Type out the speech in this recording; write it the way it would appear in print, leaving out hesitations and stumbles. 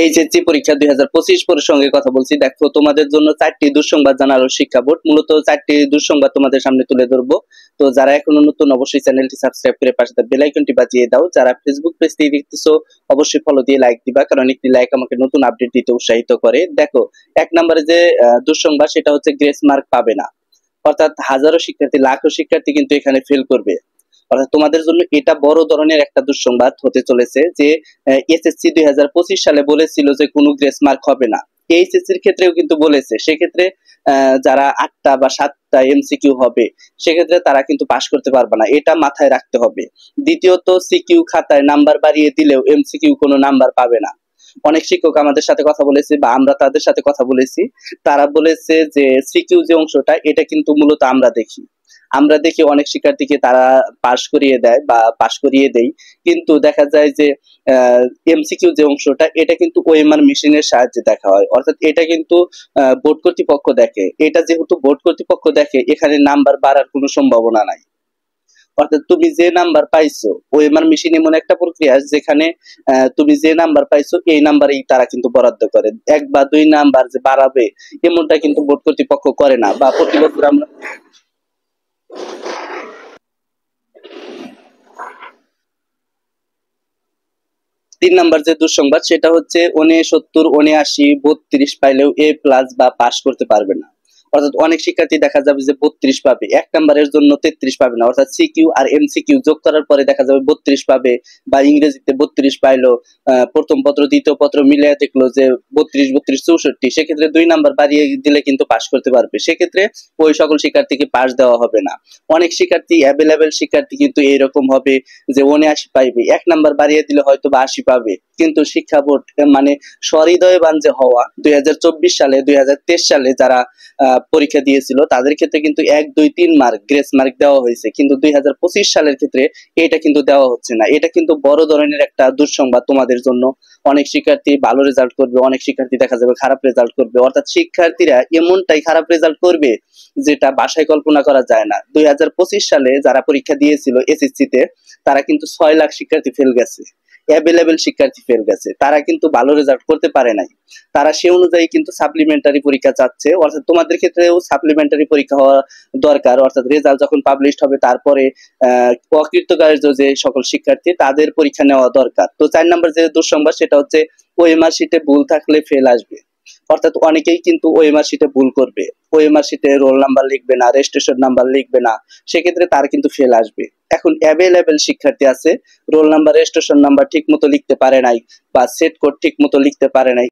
HSC পরীক্ষা 2025 প্রসঙ্গে কথা বলছি। দেখো, তোমাদের জন্য 4টি দুঃসংবাদ জানালো শিক্ষা বোর্ড। মূলত 4টি দুঃসংবাদ তোমাদের সামনে তুলে ধরবো। তো যারা এখনো নতুন, অবশ্যই চ্যানেলটি সাবস্ক্রাইব করে পাশে থাকা বেল আইকনটি বাজিয়ে দাও। যারা ফেসবুক পেজ থেকে দেখতেছো অবশ্যই ফলো দিয়ে লাইক দিবা, কারণ একটি লাইক আমাকে নতুন আপডেট দিতে উৎসাহিত করে। দেখো, এক নম্বরে যে দুঃসংবাদ সেটা হচ্ছে গ্রেস মার্ক পাবে না, অর্থাৎ হাজারো শিক্ষার্থী, লাখো শিক্ষার্থী কিন্তু এখানে ফেল করবে। অর্থাৎ তোমাদের জন্য এটা বড় ধরনের একটা দুঃসংবাদ হতে চলেছে যে এসএসসি 2025 সালে বলেছিল যে কোনো গ্রেস মার্ক হবে না। এইচএসসির ক্ষেত্রেও কিন্তু বলেছে, সেক্ষেত্রে যারা 8টা বা 7টা এমসিকিউ হবে সেক্ষেত্রে তারা কিন্তু পাশ করতে পারবে না, এটা মাথায় রাখতে হবে। দ্বিতীয়ত, সিকিউ খাতায় নাম্বার বাড়িয়ে দিলেও এমসিকিউ কোনো নাম্বার পাবে না। অনেক শিক্ষক আমাদের সাথে কথা বলেছে বা আমরা তাদের সাথে কথা বলেছি, তারা বলেছে যে সিকিউ যে অংশটা এটা কিন্তু মূলত আমরা দেখি অনেক শিক্ষার্থীকে তারা পাশ করিয়ে দেয় বা পাশ করিয়ে দেই, কিন্তু দেখা যায় যে এমসিকিউ যে অংশটা এটা কিন্তু ওএমআর মেশিনের সাহায্যে দেখা হয়। অর্থাৎ এটা কিন্তু বোর্ড কর্তৃপক্ষ দেখে। এটা যেহেতু বোর্ড কর্তৃপক্ষ দেখে, এখানে নাম্বার বাড়ার কোনো সম্ভাবনা নাই। অর্থাৎ তুমি যে নাম্বার পাইছো, ওএমআর মেশিন এমন একটা প্রক্রিয়া যেখানে তুমি যে নাম্বার পাইছো এই নাম্বারেই তারা কিন্তু বরাদ্দ করে। 1 বা 2 নাম্বার যে বাড়াবে এমনটা কিন্তু বোর্ড কর্তৃপক্ষ করে না। বা প্রতি বছর আমরা 3 নাম্বার যে দুঃসংবাদ সেটা হচ্ছে 69, 79, 32 পাইলেও এ প্লাস বা পাস করতে পারবে না। অর্থাৎ অনেক শিক্ষার্থী দেখা যাবে যে 32 পাবে, 1 নাম্বারের জন্য 33 পাবে না। অর্থাৎ সিকিউ আর এমসিকিউ যোগ করার পরে দেখা যাবে 32 পাবে, বা ইংরেজিতে 32 পাইলো, প্রথম পত্র দ্বিতীয় পত্র মিলিয়ে দেখলো যে 32, 32, 64, সেক্ষেত্রে 2 নাম্বার বাড়িয়ে দিলে কিন্তু পাস করতে পারবে। সেক্ষেত্রে ওই সকল শিক্ষার্থীকে পাস দেওয়া হবে না। অনেক শিক্ষার্থী, অ্যাভেলেবেল শিক্ষার্থী কিন্তু এইরকম হবে যে 79 পাইবে, 1 নাম্বার বাড়িয়ে দিলে হয়তো বা 80 পাবে। কিন্তু শিক্ষা বোর্ড মানে সহৃদয়বান যে হওয়া, 2024 সালে 2023 সালে যারা পরীক্ষা দিয়েছিল তাদের ক্ষেত্রে কিন্তু 1, 2, 3 মার্ক গ্রেস মার্ক দেওয়া হয়েছে, কিন্তু 2025 সালের ক্ষেত্রে এটা কিন্তু দেওয়া হচ্ছে না। এটা কিন্তু বড় ধরনের একটা দুঃসংবাদ তোমাদের জন্য। অনেক শিক্ষার্থী ভালো রেজাল্ট করবে, অনেক শিক্ষার্থী দেখা যাবে খারাপ রেজাল্ট করবে। অর্থাৎ শিক্ষার্থীরা এমনটাই খারাপ রেজাল্ট করবে যেটা বাসায় কল্পনা করা যায় না। 2025 সালে যারা পরীক্ষা দিয়েছিল এসএসসি তে, তারা কিন্তু 6 লাখ শিক্ষার্থী ফেল গেছে, অ্যাভেলেবেল শিক্ষার্থী ফেল গেছে, তারা কিন্তু ভালো রেজাল্ট করতে পারে নাই। তারা সে অনুযায়ী কিন্তু সাপ্লিমেন্টারি পরীক্ষা চাচ্ছে। অর্থাৎ তোমাদের ক্ষেত্রেও সাপ্লিমেন্টারি পরীক্ষা হওয়া দরকার। অর্থাৎ রেজাল্ট যখন পাবলিশড হবে তারপরে অকৃতকার্য যে সকল শিক্ষার্থী তাদের পরীক্ষা নেওয়া দরকার। তো 4 নম্বর যে দুঃসংবাদ সেটা হচ্ছে ওএমআর শিটে ভুল থাকলে ফেল আসবে। অর্থাৎ অনেকেই কিন্তু ওএমআর শিটে ভুল করবে, ওএমআর শিটে রোল নাম্বার লিখবে না, রেজিস্ট্রেশন নাম্বার লিখবে না, সেক্ষেত্রে তার কিন্তু ফেল আসবে। এখন অ্যাভেলেবেল শিক্ষার্থী আছে রোল নাম্বার, রেজিস্ট্রেশন নাম্বার ঠিক মতো লিখতে পারে নাই বা সেট কোড ঠিক মতো লিখতে পারে নাই,